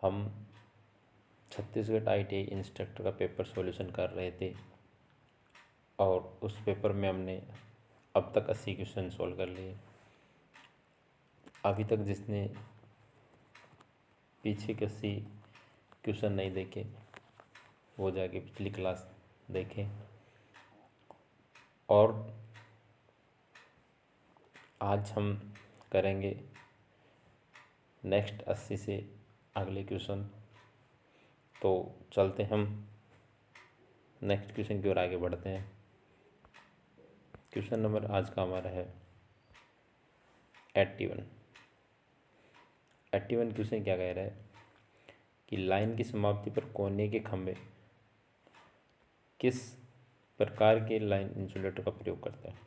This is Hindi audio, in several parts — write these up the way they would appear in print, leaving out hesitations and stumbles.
हम छत्तीसगढ़ ITI इंस्ट्रक्टर का पेपर सॉल्यूशन कर रहे थे और उस पेपर में हमने अब तक 80 क्वेश्चन सॉल्व कर लिए। अभी तक जिसने पीछे के 80 क्वेश्चन नहीं देखे वो जाके पिछली क्लास देखें। और आज हम करेंगे नेक्स्ट 80 से अगले क्वेश्चन। तो चलते हम नेक्स्ट क्वेश्चन की ओर आगे बढ़ते हैं। क्वेश्चन नंबर आज का हमारा है 81। 81 क्वेश्चन क्या कह रहा है कि लाइन की समाप्ति पर कोने के खंभे किस प्रकार के लाइन इंसुलेटर का प्रयोग करते हैं।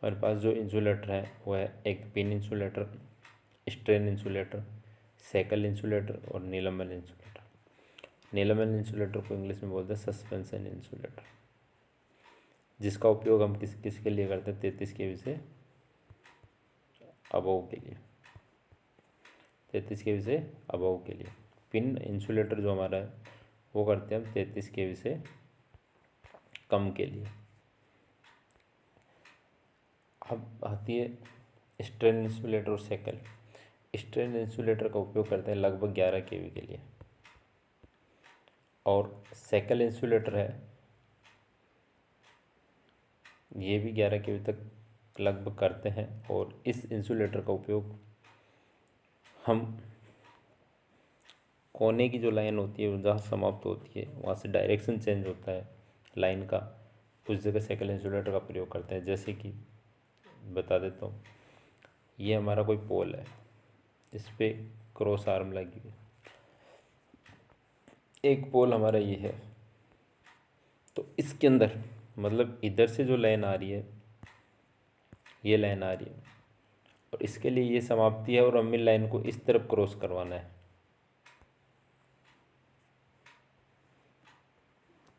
हमारे पास जो इंसुलेटर है वो है एक pin insulator, strain insulator, shekel insulator और निलंबन इंसुलेटर। निलंबन इंसुलेटर को इंग्लिश में बोलते हैं सस्पेंशन इंसुलेटर, जिसका उपयोग हम किस के लिए करते हैं 33 kV से अबव के लिए। 33 kV से अबव के लिए पिन इंसुलेटर जो हमारा है वो करते हैं हम 33 kV से कम के लिए। अब आती है स्ट्रेन इंसुलेटर और सेकल। स्ट्रेन इंसुलेटर का उपयोग करते हैं लगभग 11 kV के लिए और सेकल इंसुलेटर है ये भी 11 kV तक लगभग करते हैं। और इस इंसुलेटर का उपयोग हम कोने की जो लाइन होती है जहाँ समाप्त होती है वहाँ से डायरेक्शन चेंज होता है लाइन का, उस जगह सेकल इंसुलेटर का प्रयोग करते हैं। जैसे कि बता देता हूँ, ये हमारा कोई पोल है, इस पे क्रॉस आर्म लगी हुई, एक पोल हमारा ये है। तो इसके अंदर मतलब इधर से जो लाइन आ रही है ये लाइन आ रही है और इसके लिए ये समाप्ति है और हमें लाइन को इस तरफ क्रॉस करवाना है,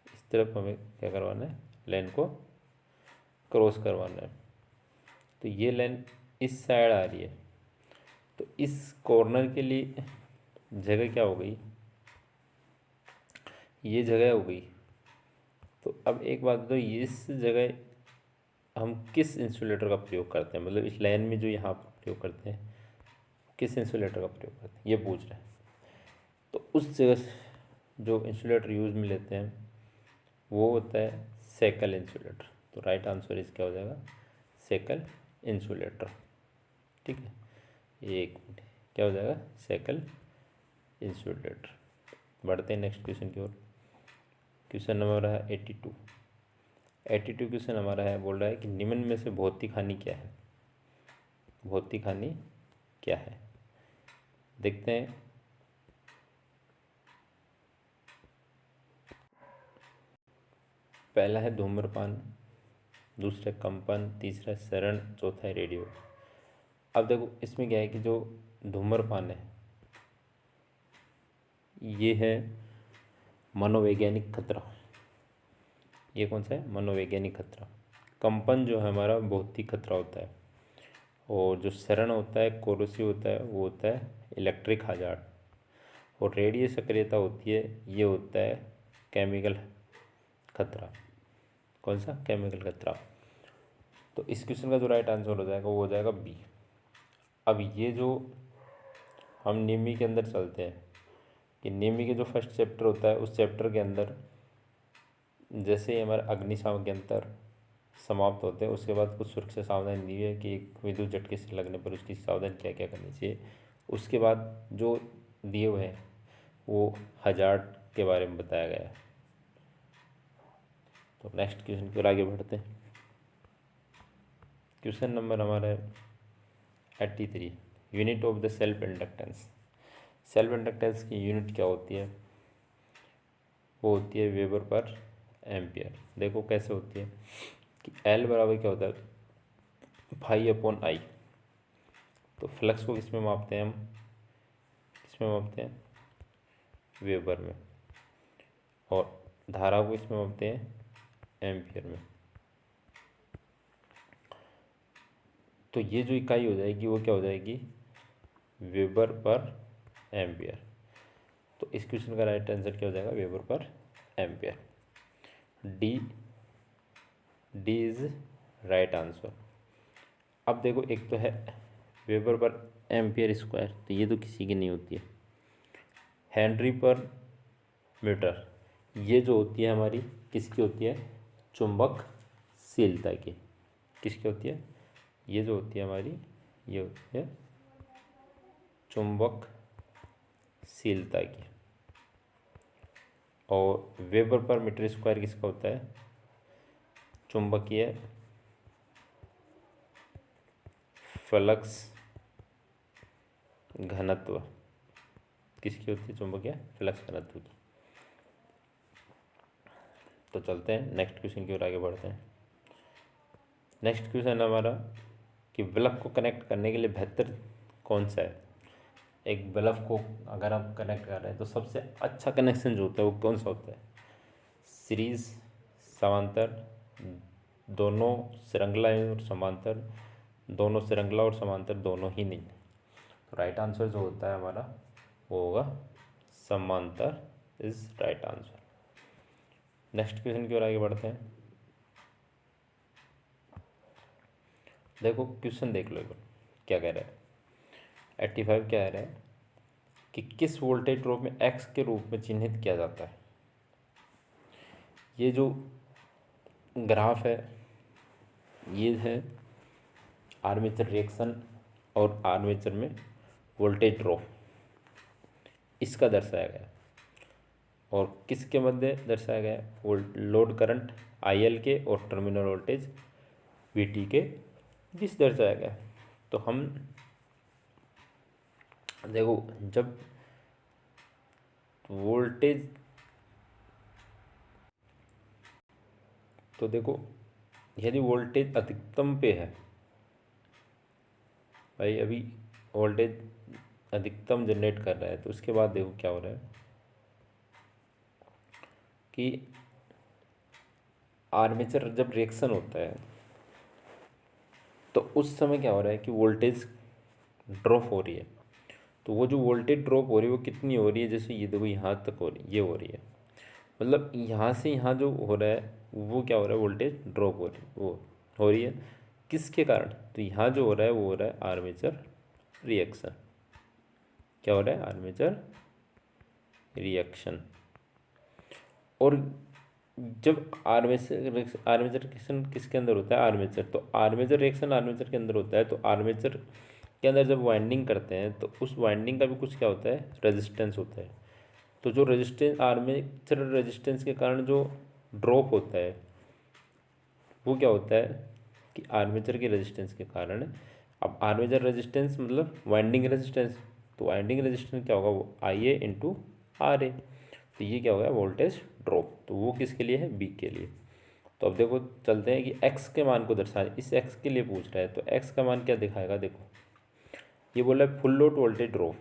इस तरफ हमें क्या करवाना है, लाइन को क्रॉस करवाना है। तो ये लाइन इस साइड आ रही है, तो इस कॉर्नर के लिए जगह क्या हो गई, ये जगह हो गई। तो अब एक बात तो इस जगह हम किस इंसुलेटर का प्रयोग करते हैं, मतलब इस लाइन में जो यहाँ पर प्रयोग करते हैं किस इंसुलेटर का प्रयोग करते हैं ये पूछ रहे हैं। तो उस जगह जो इंसुलेटर यूज़ में लेते हैं वो होता है सेकल इंसुलेटर। तो राइट आंसर इसका हो जाएगा सेकल इंसुलेटर। ठीक है, एक मिनट, क्या हो जाएगा, सेकल इंसुलेटर। बढ़ते हैं नेक्स्ट क्वेश्चन की ओर। क्वेश्चन नंबर है 82। 82 क्वेश्चन हमारा है, बोल रहा है कि निम्न में से भौतिक हानि क्या है। भौतिक हानि क्या है, देखते हैं। पहला है धूम्रपान, दूसरा कंपन, तीसरा शरण, चौथा है रेडियो। अब देखो इसमें क्या है कि जो धूम्रपान है ये है मनोवैज्ञानिक खतरा। ये कौन सा है, मनोवैज्ञानिक खतरा। कंपन जो है हमारा भौतिक खतरा होता है और जो शरण होता है, कोरोसिव होता है, वो होता है इलेक्ट्रिक हजार्ड। और रेडियो सक्रियता होती है, ये होता है केमिकल खतरा। कौन सा, केमिकल खतरा। तो इस क्वेश्चन का जो राइट आंसर हो जाएगा वो हो जाएगा बी। अब ये जो हम निमी के अंदर चलते हैं कि निमी के जो फर्स्ट चैप्टर होता है उस चैप्टर के अंदर जैसे ही हमारे अग्निशामक यंत्र समाप्त होते हैं उसके बाद कुछ सुरक्षा सावधानी दी है कि एक विद्युत झटके से लगने पर उसकी सावधानी क्या क्या करनी चाहिए। उसके बाद जो दिए हुए हैं वो हजार्ड के बारे में बताया गया है। तो नेक्स्ट क्वेश्चन की ओर आगे बढ़ते हैं। क्वेश्चन नंबर हमारा है 83। Unit of the self inductance. Self inductance की यूनिट क्या होती है, वो होती है वेबर पर एम्पियर। देखो कैसे होती है कि एल बराबर क्या होता है, पाई अपॉन आई। तो फ्लक्स को किस में मापते हैं हम, किस में मापते हैं, वेबर में। और धारा को किस में मापते हैं, एम्पियर में। तो ये जो इकाई हो जाएगी वो क्या हो जाएगी, वेबर पर एम्पियर। तो इस क्वेश्चन का राइट आंसर क्या हो जाएगा, वेबर पर ampere. D is right answer. अब देखो एक तो है वेबर पर एम्पियर स्क्वायर, तो ये तो किसी की नहीं होती है। हेनरी पर मीटर, ये जो होती है हमारी किसकी होती है, चुंबकशीलता की। किसकी होती है, ये जो होती है हमारी, ये होती है चुंबकशीलता की। और वेबर पर मीटर स्क्वायर किसका होता है, चुंबकीय फ्लक्स घनत्व। किसकी होती है, चुंबकीय फ्लक्स घनत्व की। तो चलते हैं नेक्स्ट क्वेश्चन की ओर आगे बढ़ते हैं। नेक्स्ट क्वेश्चन हमारा कि बल्ब को कनेक्ट करने के लिए बेहतर कौन सा है। एक बल्ब को अगर आप कनेक्ट कर रहे हैं तो सबसे अच्छा कनेक्शन जो होता है वो कौन सा होता है, सीरीज, समांतर, दोनों श्रृंखला और समांतर, दोनों श्रृंखला और समांतर, दोनों ही नहीं। तो राइट आंसर जो होता है हमारा वो होगा समांतर is right answer. Next question की ओर आगे बढ़ते हैं। देखो क्वेश्चन देख लो एक बार क्या कह रहा है। 85 क्या कह रहा है कि किस वोल्टेज ड्रॉप में एक्स के रूप में चिन्हित किया जाता है। ये जो ग्राफ है ये है आर्मेचर रिएक्शन और आर्मेचर में वोल्टेज ड्रॉप, इसका दर्शाया गया। और किसके मध्य दर्शाया गया है, लोड करंट IL के और टर्मिनल वोल्टेज VT के बीच दर्शाया गया है। तो हम देखो जब वोल्टेज, तो देखो यदि वोल्टेज अधिकतम पे है, भाई अभी वोल्टेज अधिकतम जनरेट कर रहा है, तो उसके बाद देखो क्या हो रहा है कि आर्मेचर जब रिएक्शन होता है तो उस समय क्या हो रहा है कि वोल्टेज ड्रॉप हो रही है। तो वो जो वोल्टेज ड्रॉप हो रही है वो कितनी हो रही है, जैसे ये देखो यहाँ तक हो रही है, ये हो रही है, मतलब यहाँ से यहाँ जो हो रहा है वो क्या हो रहा है, वोल्टेज ड्रॉप हो रही है, वो हो रही है किसके कारण, तो यहाँ जो हो रहा है वो हो रहा है आर्मेचर रिएक्शन। क्या हो रहा है, आर्मेचर रिएक्शन। और जब आर्मेचर रिएक्शन किसके अंदर होता है, आर्मेचर, तो आर्मेचर रिएक्शन आर्मेचर के अंदर होता है। तो आर्मेचर के अंदर जब वाइंडिंग करते हैं तो उस वाइंडिंग का भी कुछ क्या होता है, रेजिस्टेंस होता है। तो जो रेजिस्टेंस, आर्मेचर रेजिस्टेंस के कारण जो ड्रॉप होता है वो क्या होता है कि आर्मेचर के रेजिस्टेंस के कारण। अब आर्मेचर रेजिस्टेंस मतलब वाइंडिंग रेजिस्टेंस, तो वाइंडिंग रेजिस्टेंस क्या होगा, वो IA × RA। तो ये क्या होगा, वोल्टेज ड्रॉप। तो वो किसके लिए है, B के लिए। तो अब देखो चलते हैं कि x के मान को दर्शाए, इस x के लिए पूछ रहा है, तो x का मान क्या दिखाएगा। देखो ये बोला है फुल लोड वोल्टेज ड्रॉप,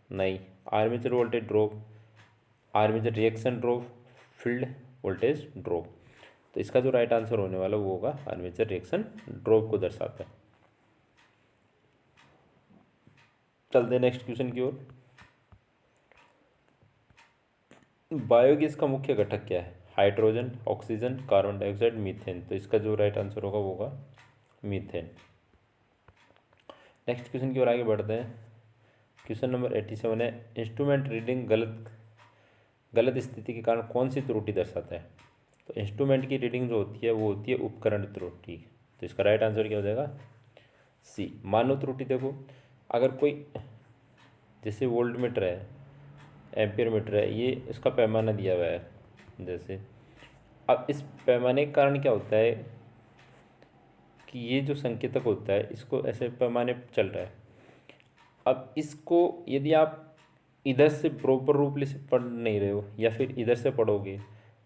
नहीं, armature voltage drop, armature reaction drop, field voltage drop. तो इसका जो राइट आंसर होने वाला वो होगा आर्मेचर रिएक्शन ड्रॉप को दर्शाता है। चलते हैं नेक्स्ट क्वेश्चन की ओर। बायोगैस का मुख्य घटक क्या है, hydrogen, oxygen, carbon dioxide, methane. तो इसका जो राइट आंसर होगा वो होगा मीथेन। नेक्स्ट क्वेश्चन की ओर आगे बढ़ते हैं। क्वेश्चन नंबर 87 है, इंस्ट्रूमेंट रीडिंग गलत स्थिति के कारण कौन सी त्रुटि दर्शाता है। तो इंस्ट्रूमेंट की रीडिंग जो होती है वो होती है उपकरण त्रुटि। तो इसका राइट आंसर क्या हो जाएगा, C, मानव त्रुटि। देखो अगर कोई जैसे वोल्ट मीटर है, एम्पियर मीटर है, ये इसका पैमाना दिया हुआ है जैसे, अब इस पैमाने के कारण क्या होता है कि ये जो संकेतक होता है इसको ऐसे पैमाने पर चल रहा है। अब इसको यदि आप इधर से प्रॉपर रूप से पढ़ नहीं रहे हो या फिर इधर से पढ़ोगे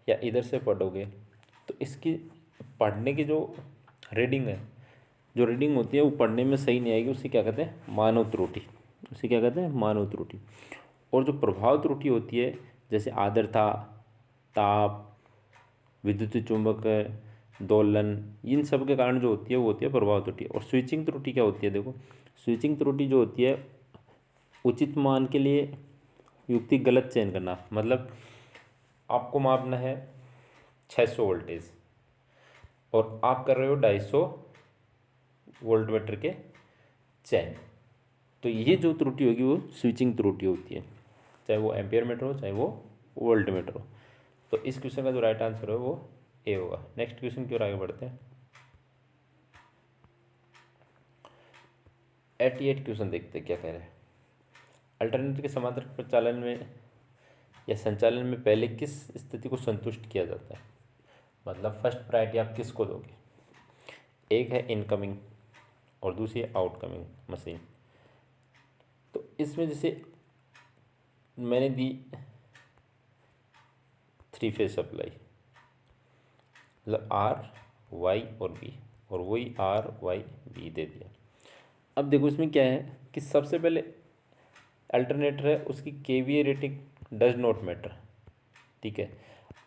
या इधर से पढ़ोगे तो इसकी पढ़ने की जो रीडिंग है, जो रीडिंग होती है वो पढ़ने में सही नहीं आएगी। उसे क्या कहते हैं, मानव त्रुटि। उसे क्या कहते हैं, मानव त्रुटि। और जो प्रभाव त्रुटि होती है जैसे आर्द्रता, ताप, विद्युत चुंबक दोलन, इन सब के कारण जो होती है वो होती है प्रभाव त्रुटि। और स्विचिंग त्रुटि क्या होती है, देखो स्विचिंग त्रुटि जो होती है उचित मान के लिए युक्ति गलत चयन करना, मतलब आपको मापना है 600 वोल्टेज और आप कर रहे हो 250 वोल्टमीटर के चयन, तो ये जो त्रुटि होगी वो स्विचिंग त्रुटि होती है, चाहे वो एम्पियर मीटर हो चाहे वो वोल्ट मीटर हो। तो इस क्वेश्चन का जो राइट आंसर है वो ए होगा। नेक्स्ट क्वेश्चन की ओर आगे बढ़ते हैं। 88 क्वेश्चन देखते हैं क्या कह रहे हैं। अल्टरनेटर के समांतर प्रचालन में या संचालन में पहले किस स्थिति को संतुष्ट किया जाता है, मतलब फर्स्ट प्रायोरिटी आप किसको दोगे। एक है इनकमिंग और दूसरी है आउटकमिंग मशीन। तो इसमें जैसे मैंने दी 3 फेज सप्लाई, मतलब आर वाई और बी, और वही आर वाई बी दे दिया। अब देखो इसमें क्या है कि सबसे पहले अल्टरनेटर है उसकी KVA rating does not matter, ठीक है।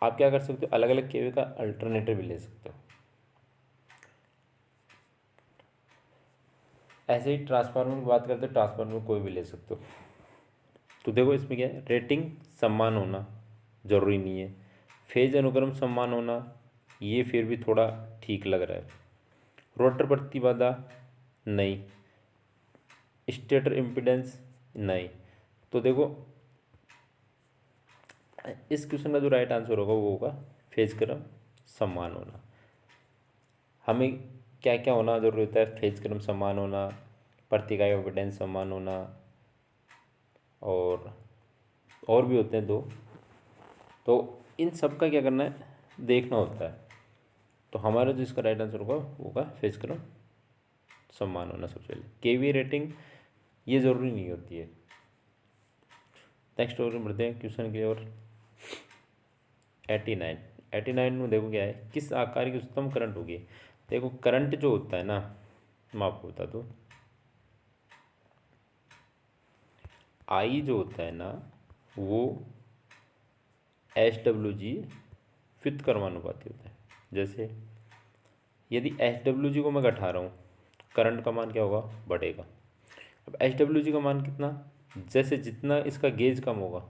आप क्या कर सकते हो, अलग अलग केवीए का अल्टरनेटर भी ले सकते हो। ऐसे ही ट्रांसफार्मर की बात करते हो, ट्रांसफार्मर कोई भी ले सकते हो। तो देखो इसमें क्या है, रेटिंग समान होना ज़रूरी नहीं है, फेज अनुक्रम समान होना ये फिर भी थोड़ा ठीक लग रहा है, रोटर प्रतिबाधा नहीं, स्टेटर इम्पीडेंस नहीं। तो देखो इस क्वेश्चन का जो राइट आंसर होगा वो होगा फेज क्रम समान होना। हमें क्या क्या होना जरूरी होता है, फेज क्रम समान होना, प्रति इकाई इम्पीडेंस समान होना, और भी होते हैं दो। तो इन सब का क्या करना है, देखना होता है। तो हमारा जो इसका राइट आंसर होगा वो होगा फेज क्रम समान होना। सबसे पहले केवी रेटिंग ये ज़रूरी नहीं होती है। नेक्स्ट और बढ़ते हैं क्वेश्चन की ओर। 89 में देखो क्या है, किस आकार की उच्चतम करंट होगी। देखो करंट जो होता है ना, मैं आपको बता दूँ, आई जो होता है ना वो SWG विथ कर्मानुपाती होता है। जैसे यदि SWG को मैं घटा रहा हूँ, करंट का मान क्या होगा, बढ़ेगा। अब SWG का मान कितना, जैसे जितना इसका गेज कम होगा,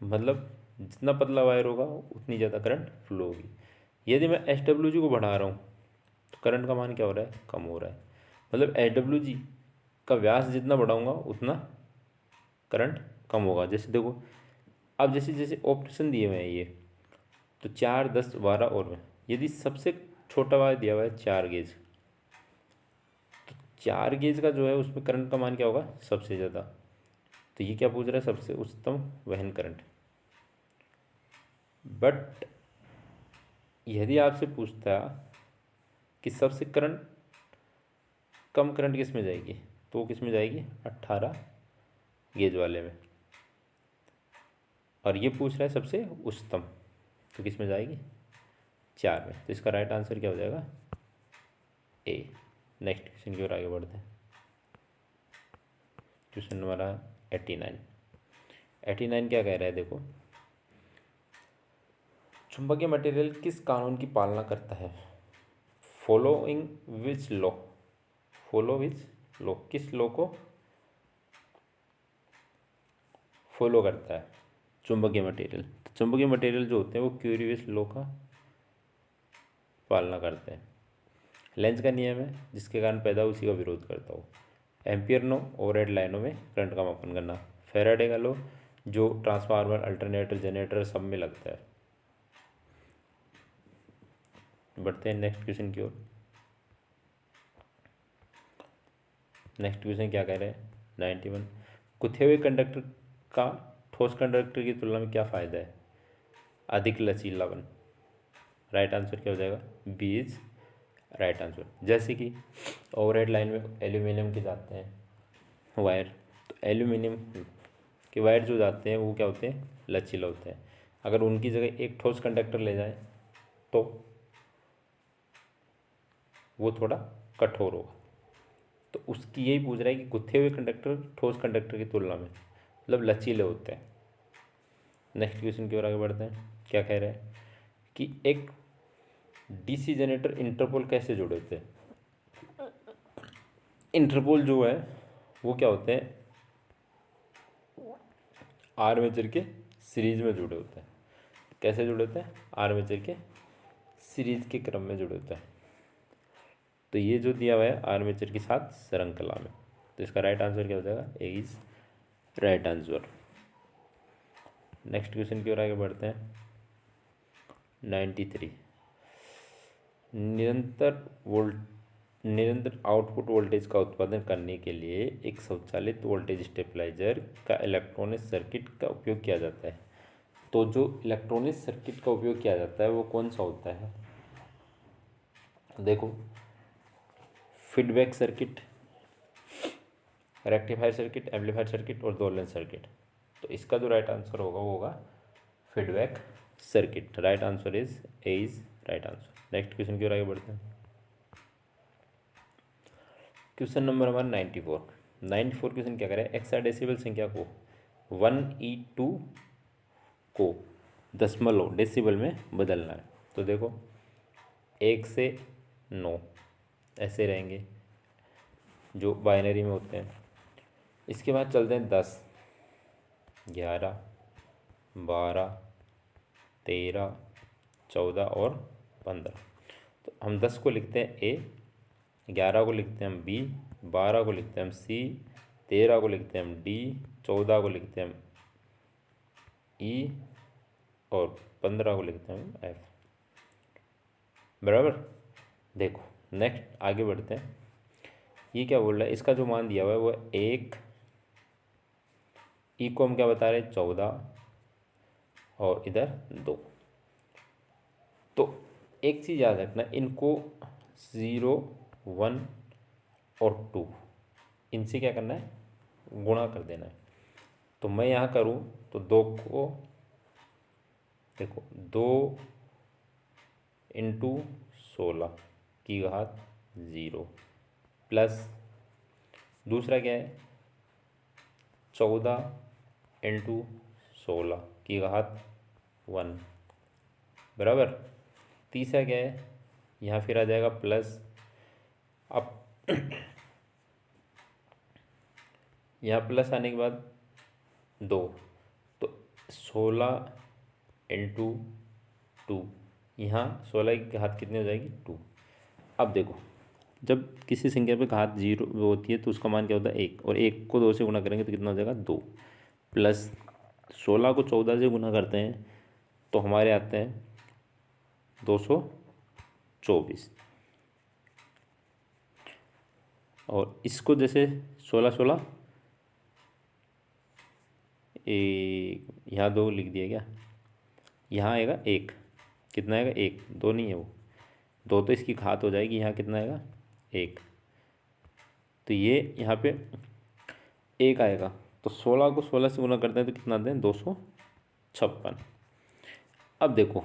मतलब जितना पतला वायर होगा उतनी ज़्यादा करंट फ्लो होगी। यदि मैं SWG को बढ़ा रहा हूँ तो करंट का मान क्या हो रहा है, कम हो रहा है। मतलब SWG का व्यास जितना बढ़ाऊंगा उतना करंट कम होगा। जैसे देखो अब जैसे जैसे ऑप्शन दिए हुए हैं ये, तो 4, 10, 12 और में यदि सबसे छोटा वायर दिया हुआ है 4 गेज, तो 4 गेज का जो है उसमें करंट का मान क्या होगा, सबसे ज़्यादा। तो ये क्या पूछ रहा है, सबसे उच्चतम वहन करंट। बट यदि आपसे पूछता कि सबसे करंट कम करंट किस में जाएगी, तो वो किस में जाएगी, 18 गेज वाले में। और ये पूछ रहा है सबसे उच्चतम, तो किस में जाएगी, 4 में। तो इसका राइट आंसर क्या हो जाएगा, ए। नेक्स्ट क्वेश्चन की ओर आगे बढ़ते हैं। क्वेश्चन नंबर 89 क्या कह रहा है, देखो चुंबकीय मटेरियल किस कानून की पालना करता है, following which law, follow which law, किस लॉ को फॉलो करता है चुंबकीय मटेरियल। तो चुंबकीय मटेरियल जो होते हैं वो क्यूरीविस लॉ का पालना करते हैं। लेंज का नियम है जिसके कारण पैदा उसी का विरोध करता हो। एम्पियर नो ओवरहेड लाइनों में करंट का मापन करना। फैराडे का लॉ जो ट्रांसफार्मर, अल्टरनेटर, जनरेटर सब में लगता है। बढ़ते हैं नेक्स्ट क्वेश्चन की ओर। नेक्स्ट क्वेश्चन क्या कह रहे हैं, 91, गुथे हुए कंडक्टर का ठोस कंडक्टर की तुलना में क्या फ़ायदा है, अधिक लचीलापन। राइट आंसर क्या हो जाएगा, बी इज राइट आंसर। जैसे कि ओवरहेड लाइन में एल्यूमिनियम के जाते हैं वायर, तो एल्यूमिनियम के वायर जो जाते हैं वो क्या होते हैं, लचीला होते हैं। अगर उनकी जगह एक ठोस कंडक्टर ले जाए तो वो थोड़ा कठोर होगा। तो उसकी यही पूछ रहा है कि गुथे हुए कंडक्टर ठोस कंडक्टर की तुलना में मतलब लचीले होते हैं। नेक्स्ट क्वेश्चन की ओर आगे बढ़ते हैं। क्या कह रहे हैं कि एक डीसी जनरेटर इंटरपोल कैसे जुड़े होते हैं। इंटरपोल जो है वो क्या होते हैं, आर्मेचर के सीरीज में जुड़े होते हैं। कैसे जुड़े होते हैं? आर्मेचर के सीरीज के क्रम में जुड़े होते हैं। तो ये जो दिया हुआ है आर्मेचर के साथ श्रृंखला में, तो इसका राइट आंसर क्या हो जाएगा? A is right answer. Next question की ओर आगे बढ़ते हैं। 93, निरंतर आउटपुट वोल्टेज का उत्पादन करने के लिए एक स्वचालित वोल्टेज स्टेबलाइजर का इलेक्ट्रॉनिक सर्किट का उपयोग किया जाता है। तो जो इलेक्ट्रॉनिक सर्किट का उपयोग किया जाता है वो कौन सा होता है? देखो, feedback circuit, rectifier circuit, amplifier circuit और दोलन सर्किट। तो इसका जो राइट आंसर होगा वो होगा feedback circuit. Right answer is a is right answer. Next question की ओर आगे बढ़ते हैं। क्वेश्चन नंबर हमारा 94 क्वेश्चन क्या करें? हेक्साडेसिमल संख्या को 1E2 को दशमलव डेसिबल में बदलना है। तो देखो 1 से 9 ऐसे रहेंगे जो बाइनरी में होते हैं। इसके बाद चलते हैं 10, 11, 12, 13, 14 और 15। तो हम 10 को लिखते हैं ए, 11 को लिखते हैं हम बी, 12 को लिखते हैं हम सी, 13 को लिखते हैं हम डी, 14 को लिखते हैं हम ई और 15 को लिखते हैं हम एफ। बराबर। देखो नेक्स्ट आगे बढ़ते हैं। ये क्या बोल रहा है? इसका जो मान दिया हुआ है वो 1, ई को हम क्या बता रहे हैं? 14 और इधर 2। तो एक चीज़ याद रखना, इनको 0, 1 और 2 इनसे क्या करना है? गुणा कर देना है। तो मैं यहाँ करूँ तो 2 को देखो 2 × 16 की घात 0 प्लस दूसरा क्या है? 14 × 16 की घात 1 बराबर। तीसरा क्या है? यहाँ फिर आ जाएगा प्लस। अब यहाँ प्लस आने के बाद 2, तो 16 × 2, यहाँ 16 की घात कितनी हो जाएगी? 2। अब देखो जब किसी संख्या पे घात 0 होती है तो उसका मान क्या होता है? 1, और 1 को 2 से गुणा करेंगे तो कितना हो जाएगा? 2 प्लस 16 को 14 से गुणा करते हैं तो हमारे आते हैं 224। और इसको जैसे 16 16 यहाँ 2 लिख दिया क्या? यहाँ आएगा 1, कितना आएगा? 1, 2 नहीं है वो, 2 तो इसकी घात हो जाएगी। यहाँ कितना आएगा? 1। तो ये यहाँ पे 1 आएगा। तो 16 को 16 से गुना करते हैं तो कितना आते हैं? 256। अब देखो,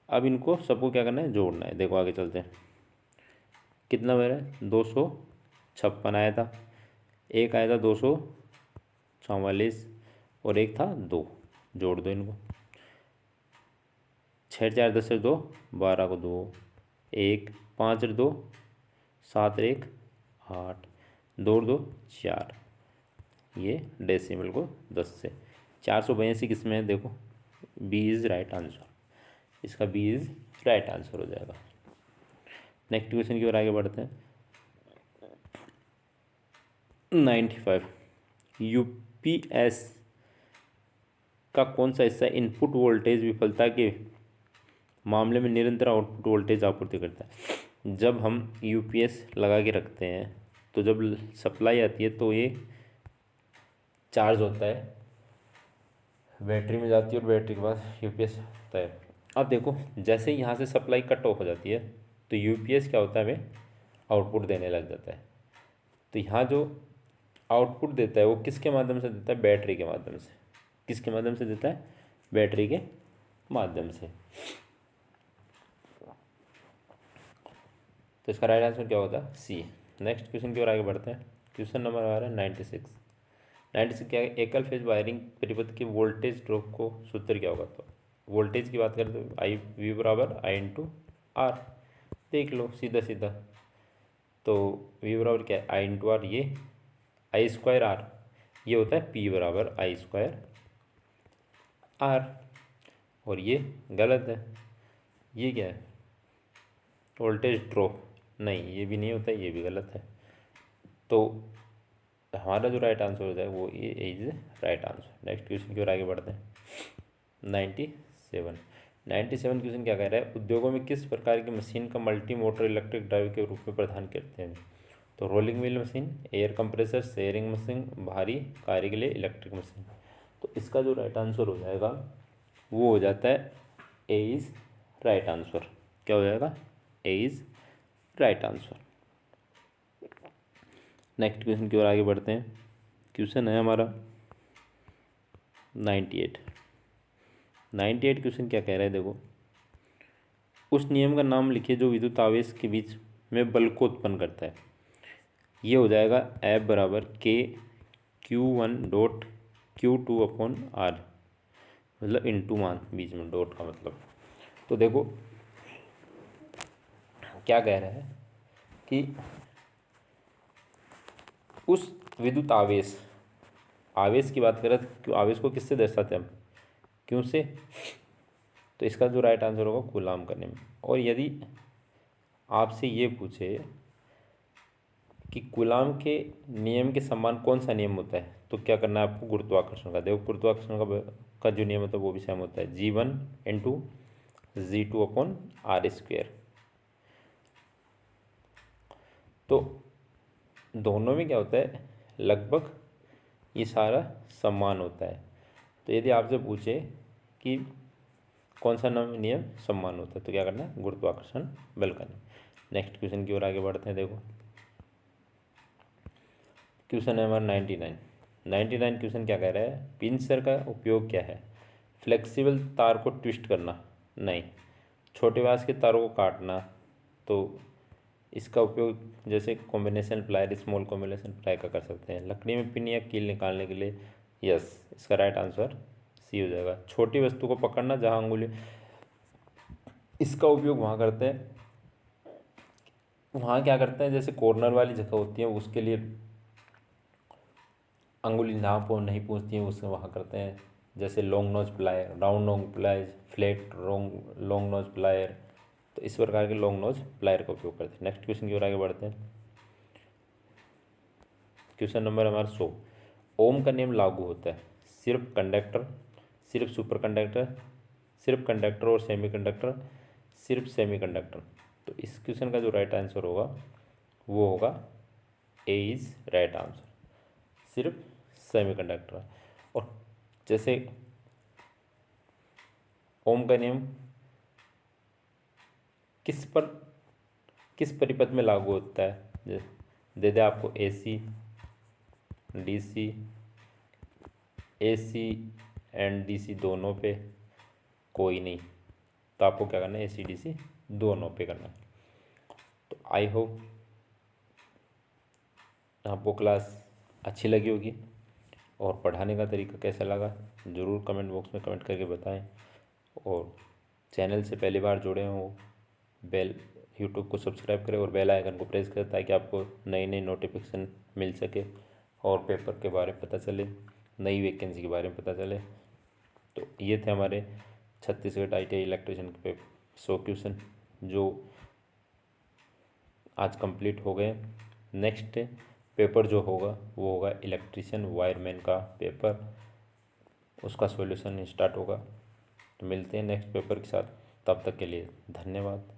अब इनको सबको क्या करना है? जोड़ना है। देखो आगे चलते हैं। कितना मेरा 256 आया था, 1 आया था 244 और 1 था 2। जोड़ दो इनको। 6 4 10 2, 12 को 2, 1 5 2, 7 1 8, 2 2 4। ये डेसिमल को 10 से 482 किस में है? देखो बी इज़ राइट आंसर। इसका बी इज़ राइट आंसर हो जाएगा। नेक्स्ट क्वेश्चन की ओर आगे बढ़ते हैं। 95, यूपीएस का कौन सा हिस्सा इनपुट वोल्टेज विफलता के मामले में निरंतर आउटपुट वोल्टेज आपूर्ति करता है? जब हम यूपीएस लगा के रखते हैं तो जब सप्लाई आती है तो ये चार्ज होता है, बैटरी में जाती है और बैटरी के बाद यूपीएस होता है। अब देखो जैसे ही यहाँ से सप्लाई कट ऑफ हो जाती है तो यूपीएस क्या होता है? हमें आउटपुट देने लग जाता है। तो यहाँ जो आउटपुट देता है वो किसके माध्यम से देता है? बैटरी के माध्यम से। किसके माध्यम से देता है? बैटरी के माध्यम से। तो इसका राइट आंसर क्या होता है? सी। नेक्स्ट क्वेश्चन की ओर आगे बढ़ते हैं। क्वेश्चन नंबर आ रहा है 96 क्या है? एकल फेज वायरिंग परिपथ के वोल्टेज ड्रॉप को सूत्र क्या होगा? तो वोल्टेज की बात करें तो आई वी बराबर आई इंटू आर। देख लो सीधा सीधा। तो वी बराबर क्या है? आई इंटू आर, ये आई स्क्वायर आर, ये होता है P बराबर I² R, और ये गलत है। ये क्या है, वोल्टेज ड्रॉप, नहीं ये भी नहीं होता, ये भी गलत है। तो हमारा जो राइट आंसर होता है वो ये is right answer. Next question की ओर आगे बढ़ते हैं। 97 क्वेश्चन क्या कह रहा है, उद्योगों में किस प्रकार की मशीन का मल्टी मोटर इलेक्ट्रिक ड्राइव के रूप में प्रदान करते हैं। तो rolling wheel machine, air compressor, sharing machine, भारी कार्य के लिए इलेक्ट्रिक मशीन। तो इसका जो राइट आंसर हो जाएगा वो हो जाता है ए इज़ राइट आंसर। क्या हो जाएगा, A is right answer. Next question की ओर आगे बढ़ते हैं। क्वेश्चन है हमारा 98 क्वेश्चन क्या कह रहा है, देखो, उस नियम का नाम लिखिए जो विद्युत आवेश के बीच में बल को उत्पन्न करता है। ये हो जाएगा F बराबर K Q1.Q2/R, मतलब इंटू मान बीच में डॉट का मतलब। तो देखो क्या कह रहा है कि उस विद्युत आवेश की बात करें तो आवेश को किससे दर्शाते हैं हम, क्यों से। तो इसका जो राइट आंसर होगा कूलाम का नियम। और यदि आपसे ये पूछे कि कूलाम के नियम के समान कौन सा नियम होता है, तो क्या करना है आपको, गुरुत्वाकर्षण का। देखो गुरुत्वाकर्षण का जो नियम होता है वो भी सेम होता है, G1/G2/R²। तो दोनों में क्या होता है, लगभग ये सारा समान होता है। तो यदि आपसे पूछे कि कौन सा नियम समान होता है, तो क्या करना है, गुरुत्वाकर्षण बल का नियम। नेक्स्ट क्वेश्चन की ओर आगे बढ़ते हैं। देखो क्वेश्चन है हमारा 99 क्वेश्चन क्या कह रहा है, पिंचर का उपयोग क्या है। फ्लेक्सिबल तार को ट्विस्ट करना, नहीं। छोटे व्यास के तारों को काटना, तो इसका उपयोग जैसे combination plier, small combination plier का कर सकते हैं। लकड़ी में पिन या कील निकालने के लिए, यस, इसका राइट आंसर सी हो जाएगा। छोटी वस्तु को पकड़ना, जहाँ अंगुली, इसका उपयोग वहाँ करते हैं, वहाँ क्या करते हैं, जैसे कॉर्नर वाली जगह होती है उसके लिए अंगुली ना नहीं पहुँचती है, उससे वहाँ करते हैं। जैसे long nose plier, round knows plier, flat long nose plier, तो इस प्रकार के लॉन्ग नोज प्लायर का उपयोग करते हैं। नेक्स्ट क्वेश्चन की ओर आगे बढ़ते हैं। क्वेश्चन नंबर हमारा 100, ओम का नियम लागू होता है सिर्फ कंडक्टर, सिर्फ सुपर कंडक्टर, सिर्फ कंडक्टर और सेमीकंडक्टर, सिर्फ सेमीकंडक्टर। तो इस क्वेश्चन का जो राइट आंसर होगा वो होगा ए इज़ राइट आंसर, सिर्फ सेमीकंडक्टर। और जैसे ओम का नियम किस परिपथ में लागू होता है, दे दे आपको AC, DC, AC and DC दोनों पे, कोई नहीं, तो आपको क्या करना है, AC DC दोनों पे करना है। तो आई होप आपको क्लास अच्छी लगी होगी, और पढ़ाने का तरीका कैसा लगा ज़रूर कमेंट बॉक्स में कमेंट करके बताएं। और चैनल से पहली बार जुड़े हों, यूट्यूब को सब्सक्राइब करें और बेल आइकन को प्रेस करें, ताकि आपको नई नई नोटिफिकेशन मिल सके और पेपर के बारे में पता चले, नई वैकेंसी के बारे में पता चले। तो ये थे हमारे छत्तीसगढ़ ITI इलेक्ट्रीशियन के 100 क्वेश्चन जो आज कंप्लीट हो गए। नेक्स्ट पेपर जो होगा वो होगा इलेक्ट्रीशियन वायरमैन का पेपर, उसका सॉल्यूशन स्टार्ट होगा। तो मिलते हैं नेक्स्ट पेपर के साथ, तब तक के लिए धन्यवाद।